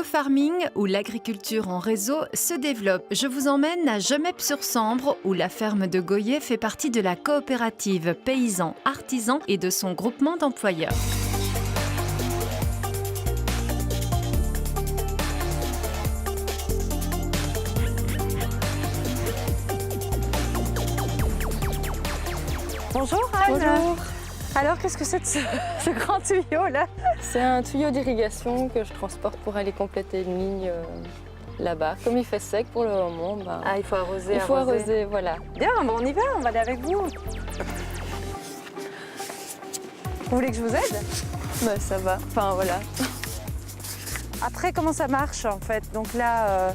l'éco-farming, où l'agriculture en réseau se développe. Je vous emmène à Gemep-sur-Sambre, où la ferme de Goyer fait partie de la coopérative Paysans Artisans et de son groupement d'employeurs. Bonjour Anne. Bonjour. Alors qu'est-ce que c'est de ce grand tuyau là? C'est un tuyau d'irrigation que je transporte pour aller compléter une ligne là-bas. Comme il fait sec pour le moment, Ah, il faut arroser. il faut arroser, voilà. Bien, bon, on y va, on va aller avec vous. Vous voulez que je vous aide? Ça va, enfin voilà. Après, comment ça marche en fait? Donc là,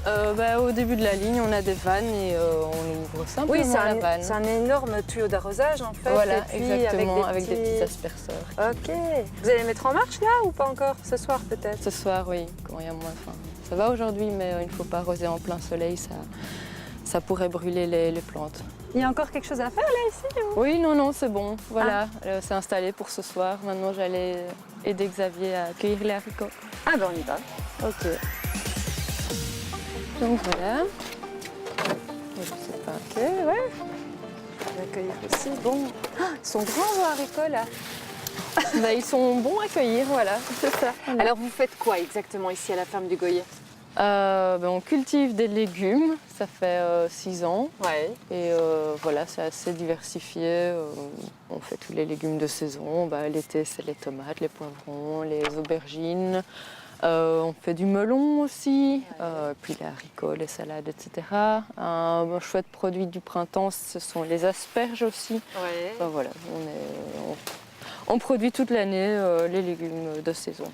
Au début de la ligne, on a des vannes et on ouvre simplement oui, la vanne. c'est un énorme tuyau d'arrosage en fait. Voilà, et puis exactement, avec des petits petits asperceurs. Ok. Vous allez mettre en marche là ou pas encore? Ce soir peut-être? Ce soir, oui, quand il y a moins faim. Ça va aujourd'hui, mais il ne faut pas arroser en plein soleil, ça pourrait brûler les plantes. Il y a encore quelque chose à faire là ici ou... Oui, non, c'est bon. Voilà, c'est installé pour ce soir. Maintenant, j'allais aider Xavier à cueillir les haricots. Ah ben on y va. Ok. Donc voilà. Je sais pas. Ok, ouais. On va accueillir aussi. Bon, ils sont grands vos haricots là. Ils sont bons à cueillir, voilà, c'est ça. Alors vous faites quoi exactement ici à la ferme du Goyer? On cultive des légumes, ça fait 6 ans. Ouais. Et voilà, c'est assez diversifié. On fait tous les légumes de saison. L'été, c'est les tomates, les poivrons, les aubergines. On fait du melon aussi, puis les haricots, les salades, etc. Un chouette produit du printemps, ce sont les asperges aussi. Ouais. Voilà, on produit toute l'année les légumes de saison.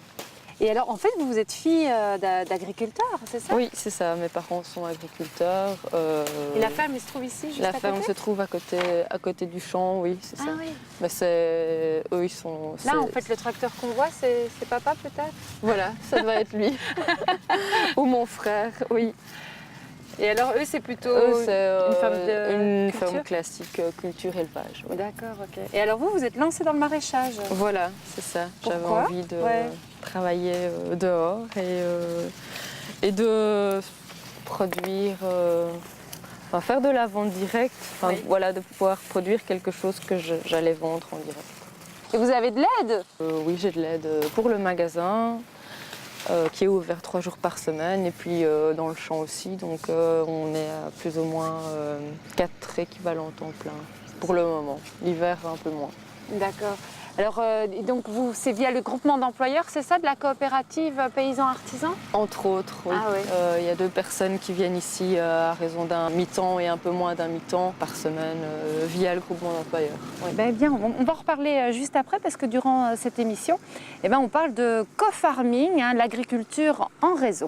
Et alors, en fait, vous êtes fille d'agriculteur, c'est ça? Oui, c'est ça. Mes parents sont agriculteurs. Et la ferme, elle se trouve ici, juste La à ferme côté? se trouve à côté du champ, oui, c'est ça. Ah oui. Mais eux, ils sont... Là, en fait, le tracteur qu'on voit, c'est papa peut-être? Voilà, ça doit être lui. Ou mon frère, oui. Et alors, eux, c'est plutôt C'est une ferme de une culture? ferme classique, culture-élevage. Oui. D'accord, ok. Et alors, vous êtes lancé dans le maraîchage? Voilà, c'est ça. J'avais Pourquoi? envie de travailler dehors et de produire, faire de la vente directe, Oui. voilà, de pouvoir produire quelque chose que j'allais vendre en direct. Et vous avez de l'aide? Oui, j'ai de l'aide pour le magasin qui est ouvert 3 jours par semaine et puis dans le champ aussi. Donc on est à plus ou moins 4 équivalents temps plein pour le moment. L'hiver, un peu moins. D'accord. Alors, donc, c'est via le groupement d'employeurs, c'est ça, de la coopérative Paysans Artisans? Entre autres, oui. Ah oui. Il y a 2 personnes qui viennent ici à raison d'un mi-temps et un peu moins d'un mi-temps par semaine via le groupement d'employeurs. Oui. Ben bien, on va en reparler juste après parce que durant cette émission, on parle de co-farming, l'agriculture en réseau.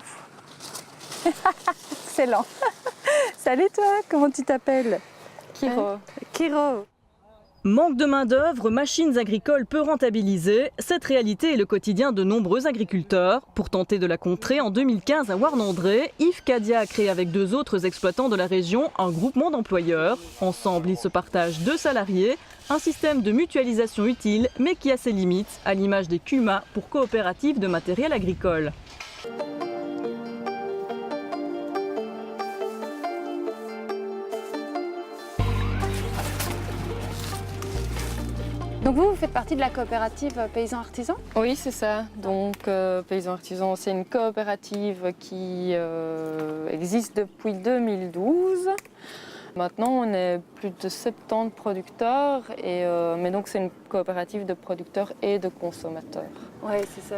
Excellent. Salut toi, comment tu t'appelles? Kiro. Kiro. Manque de main-d'œuvre, machines agricoles peu rentabilisées, cette réalité est le quotidien de nombreux agriculteurs. Pour tenter de la contrer, en 2015 à Warnandré, Yves Cadia a créé avec 2 autres exploitants de la région un groupement d'employeurs. Ensemble, ils se partagent 2 salariés, un système de mutualisation utile mais qui a ses limites, à l'image des CUMA pour coopératives de matériel agricole. Donc vous faites partie de la coopérative Paysans Artisans? Oui, c'est ça. Donc, Paysans Artisans, c'est une coopérative qui existe depuis 2012. Maintenant, on est plus de 70 producteurs, mais donc c'est une coopérative de producteurs et de consommateurs. Oui, c'est ça.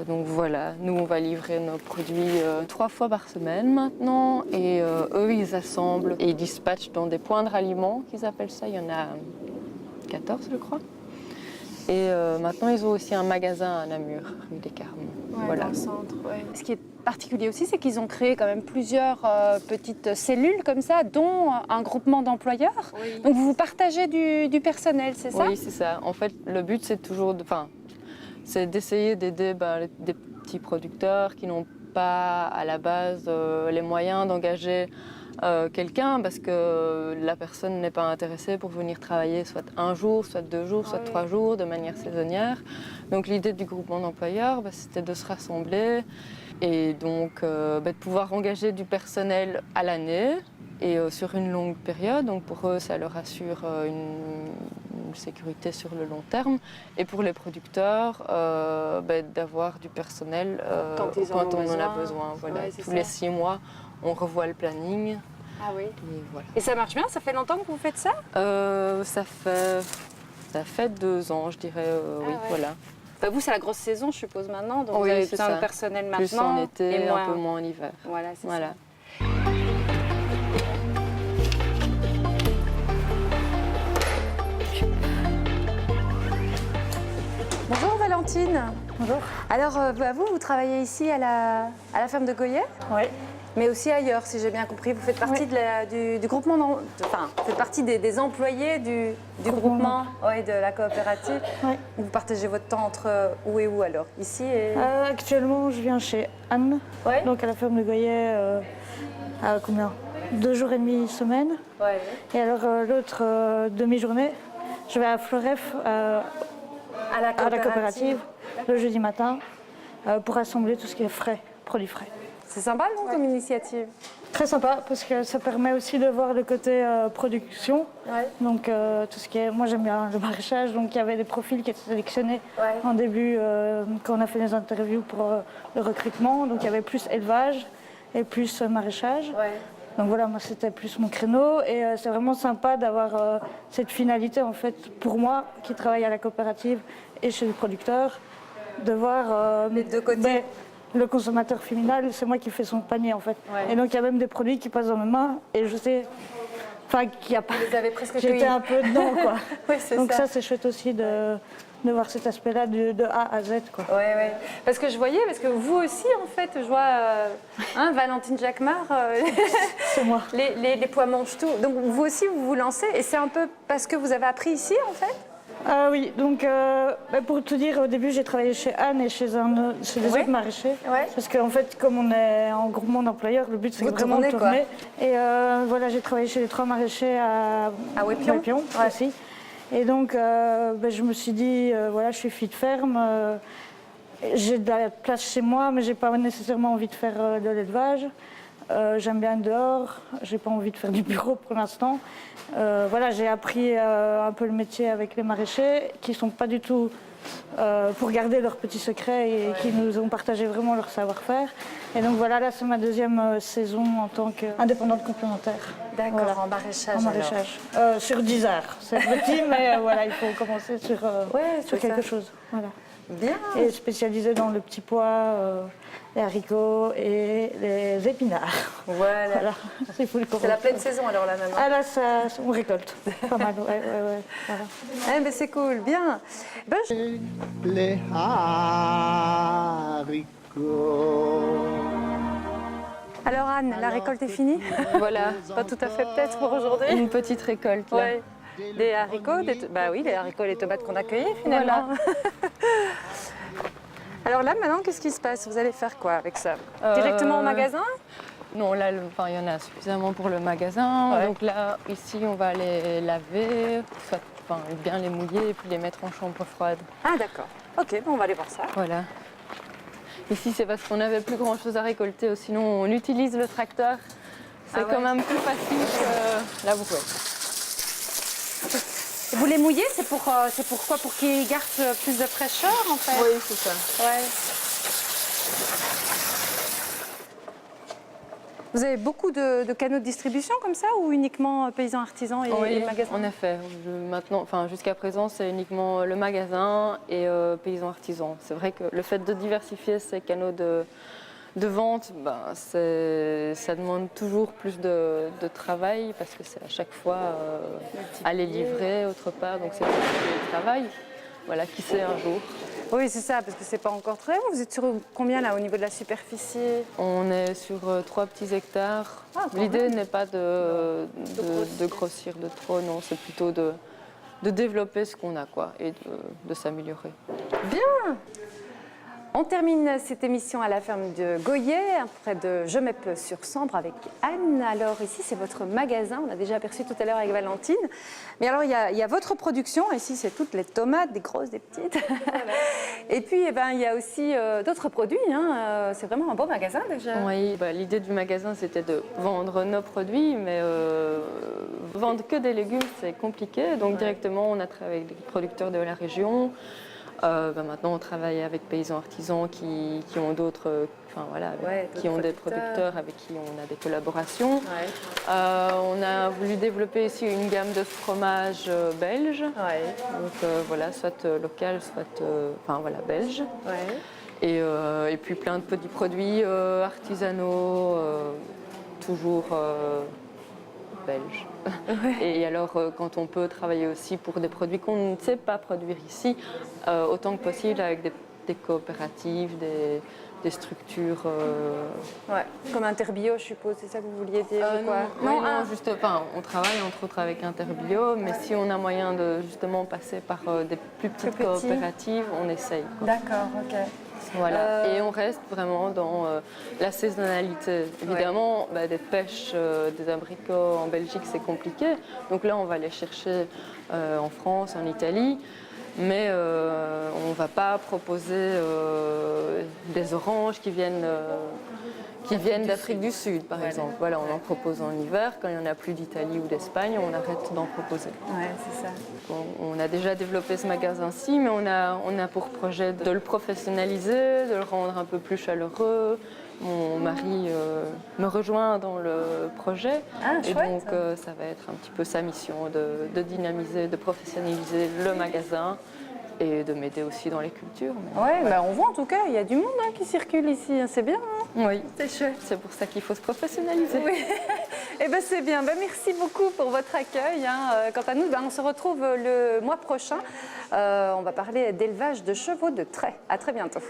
Donc voilà, nous on va livrer nos produits 3 fois par semaine maintenant, et eux ils assemblent et ils dispatchent dans des points de ralliement qu'ils appellent ça. Il y en a 14 je crois. Et maintenant ils ont aussi un magasin à Namur, rue des Carmes. Ouais, voilà. dans le centre, ouais. Ce qui est particulier aussi, c'est qu'ils ont créé quand même plusieurs petites cellules comme ça, dont un groupement d'employeurs. Oui. Donc vous partagez du personnel, c'est ça? Oui, c'est ça. En fait, le but c'est toujours c'est d'essayer d'aider des petits producteurs qui n'ont pas à la base les moyens d'engager quelqu'un parce que la personne n'est pas intéressée pour venir travailler soit un jour, soit 2 jours, soit 3 jours de manière saisonnière. Donc l'idée du groupement d'employeurs, c'était de se rassembler et donc de pouvoir engager du personnel à l'année et sur une longue période. Donc pour eux, ça leur assure une sécurité sur le long terme. Et pour les producteurs, d'avoir du personnel quand on en a besoin. Voilà. Ouais, tous les 6 mois, on revoit le planning. Ah oui. Et, voilà. Et ça marche bien? Ça fait longtemps que vous faites ça? Ça fait 2 ans, je dirais. Oui, ouais. voilà. Bah vous, c'est la grosse saison, je suppose, maintenant. Donc Oui, vous avez c'est besoin ça. de personnel maintenant. Plus en été, et moins... un peu moins en hiver. Voilà, c'est Voilà. ça. Bonjour Valentine. Bonjour. Alors, vous travaillez ici à la ferme de Goyet, Oui. mais aussi ailleurs, si j'ai bien compris. Vous faites partie du groupement, vous faites partie des employés du groupement, de la coopérative. Oui. Vous partagez votre temps entre où et où alors? Ici et... Actuellement, je viens chez Anne, Ouais. donc à la ferme de Goyet, à combien 2 jours et demi semaine. Ouais. Et alors l'autre demi-journée, je vais à Floref, À la à la coopérative, le jeudi matin, pour assembler tout ce qui est frais, produits frais. C'est sympa, non, comme initiative? Très sympa parce que ça permet aussi de voir le côté production. Ouais. Donc tout ce qui est, moi j'aime bien le maraîchage, donc il y avait des profils qui étaient sélectionnés Ouais. en début quand on a fait les interviews pour le recrutement. Donc il y avait plus élevage et plus maraîchage. Ouais. Donc voilà, moi c'était plus mon créneau et c'est vraiment sympa d'avoir cette finalité en fait pour moi qui travaille à la coopérative et chez le producteur, de voir Les deux côtés. le consommateur final, c'est moi qui fais son panier en fait. Ouais. Et donc il y a même des produits qui passent dans mes mains et je sais, enfin qu'il y a pas. Vous avez presque J'étais cueilli. un peu dedans quoi. Oui, c'est Donc ça. ça c'est chouette aussi de voir cet aspect-là de A à Z quoi. Ouais, ouais. Parce que je voyais, parce que vous aussi, en fait, je vois Valentine Jacquemart, C'est moi. les pois mangent tout. Donc vous aussi, vous vous lancez, et c'est un peu parce que vous avez appris ici, en fait? Oui, donc pour tout dire, au début j'ai travaillé chez Anne et chez des autres maraîchers. Ouais. Parce qu'en fait, comme on est en groupement d'employeurs, le but c'est Vous vraiment de tournez, tourner. Et voilà, j'ai travaillé chez les 3 maraîchers à Wépion. Ouais. aussi. Et donc je me suis dit, voilà, je suis fille de ferme, j'ai de la place chez moi, mais j'ai pas nécessairement envie de faire de l'élevage. J'aime bien être dehors, j'ai pas envie de faire du bureau pour l'instant. Voilà, j'ai appris un peu le métier avec les maraîchers qui sont pas du tout pour garder leurs petits secrets et qui nous ont partagé vraiment leur savoir-faire. Et donc voilà, là c'est ma 2e saison en tant qu'indépendante complémentaire. D'accord, Voilà. en maraîchage. En maraîchage. Sur 10 heures. C'est petit, mais voilà, il faut commencer sur c'est quelque ça. chose. Voilà. Bien. Et spécialisé dans le petit pois, les haricots et les épinards. Voilà. Voilà, c'est full C'est la pleine saison, alors, là, maintenant. Ah là, on récolte. Pas mal, ouais. Voilà. Eh ben, c'est cool, bien. Ben, Les haricots. Alors, Anne, la récolte est finie? Voilà, Pas tout à fait, peut-être, pour aujourd'hui? une petite récolte là. Ouais. Des haricots, bah oui, les haricots et les tomates qu'on a cueillis finalement. Alors là, maintenant, qu'est-ce qui se passe? Vous allez faire quoi avec ça? Directement au magasin? Non, là, il y en a suffisamment pour le magasin. Ouais. Donc là, ici, on va les laver, bien les mouiller et puis les mettre en chambre froide. Ah d'accord. Ok, bon, on va aller voir ça. Voilà. Ici, c'est parce qu'on n'avait plus grand-chose à récolter, sinon on utilise le tracteur. C'est Ah ouais. quand même plus facile que la brouette. Vous les mouillez, c'est pour quoi? Pour qu'ils gardent plus de fraîcheur en fait? Oui, c'est ça. Ouais. Vous avez beaucoup de canaux de distribution comme ça ou uniquement paysans artisans et magasins? En effet. Jusqu'à présent, c'est uniquement le magasin et paysans artisans. C'est vrai que le fait de diversifier ces canaux de vente, ça demande toujours plus de travail parce que c'est à chaque fois aller livrer autre part. Donc c'est du travail. Voilà, qui sait un jour. Oui, c'est ça, parce que c'est pas encore très long. Vous êtes sur combien là au niveau de la superficie? On est sur 3 petits hectares. Ah, quand L'idée même. n'est pas de grossir de trop, non, c'est plutôt de développer ce qu'on a quoi, et de s'améliorer. On termine cette émission à la ferme de Goyet, près de Gemep-sur-Sambre avec Anne. Alors ici, c'est votre magasin, on l'a déjà aperçu tout à l'heure avec Valentine. Mais alors, il y a votre production, ici, c'est toutes les tomates, des grosses, des petites. Et puis, il y a aussi d'autres produits, hein. C'est vraiment un beau magasin déjà. Oui, l'idée du magasin, c'était de vendre nos produits, mais vendre que des légumes, c'est compliqué. Donc directement, on a travaillé avec des producteurs de la région. Maintenant, on travaille avec paysans artisans qui ont d'autres, qui ont des producteurs avec qui on a des collaborations. Ouais. On a voulu développer ici une gamme de fromages belges. Ouais. Donc soit local, soit belge. Ouais. Et puis plein de petits produits artisanaux, toujours belges. Ouais. Et alors, quand on peut travailler aussi pour des produits qu'on ne sait pas produire ici, autant que possible avec des coopératives, des structures. Ouais. Comme Interbio, je suppose, c'est ça que vous vouliez dire ou quoi? Non, on travaille entre autres avec Interbio, mais si on a moyen de justement passer par des plus petites coopératives, on essaye. D'accord, ok. Voilà. Et on reste vraiment dans la saisonnalité. Évidemment, des pêches, des abricots en Belgique, c'est compliqué. Donc là, on va les chercher en France, en Italie. Mais on ne va pas proposer des oranges qui viennent d'Afrique du Sud, par exemple. Voilà, on en propose en hiver. Quand il n'y en a plus d'Italie ou d'Espagne, on arrête d'en proposer. Ouais, c'est ça. On a déjà développé ce magasin-ci, mais on a pour projet de le professionnaliser, de le rendre un peu plus chaleureux. Mon mari me rejoint dans le projet. Et donc, ça va être un petit peu sa mission de dynamiser, de professionnaliser le magasin et de m'aider aussi dans les cultures. On voit en tout cas, il y a du monde qui circule ici, c'est bien. Oui, c'est chouette. C'est pour ça qu'il faut se professionnaliser. Oui. Eh bien, c'est bien. Merci beaucoup pour votre accueil. Quant à nous, on se retrouve le mois prochain. On va parler d'élevage de chevaux de trait. À très bientôt.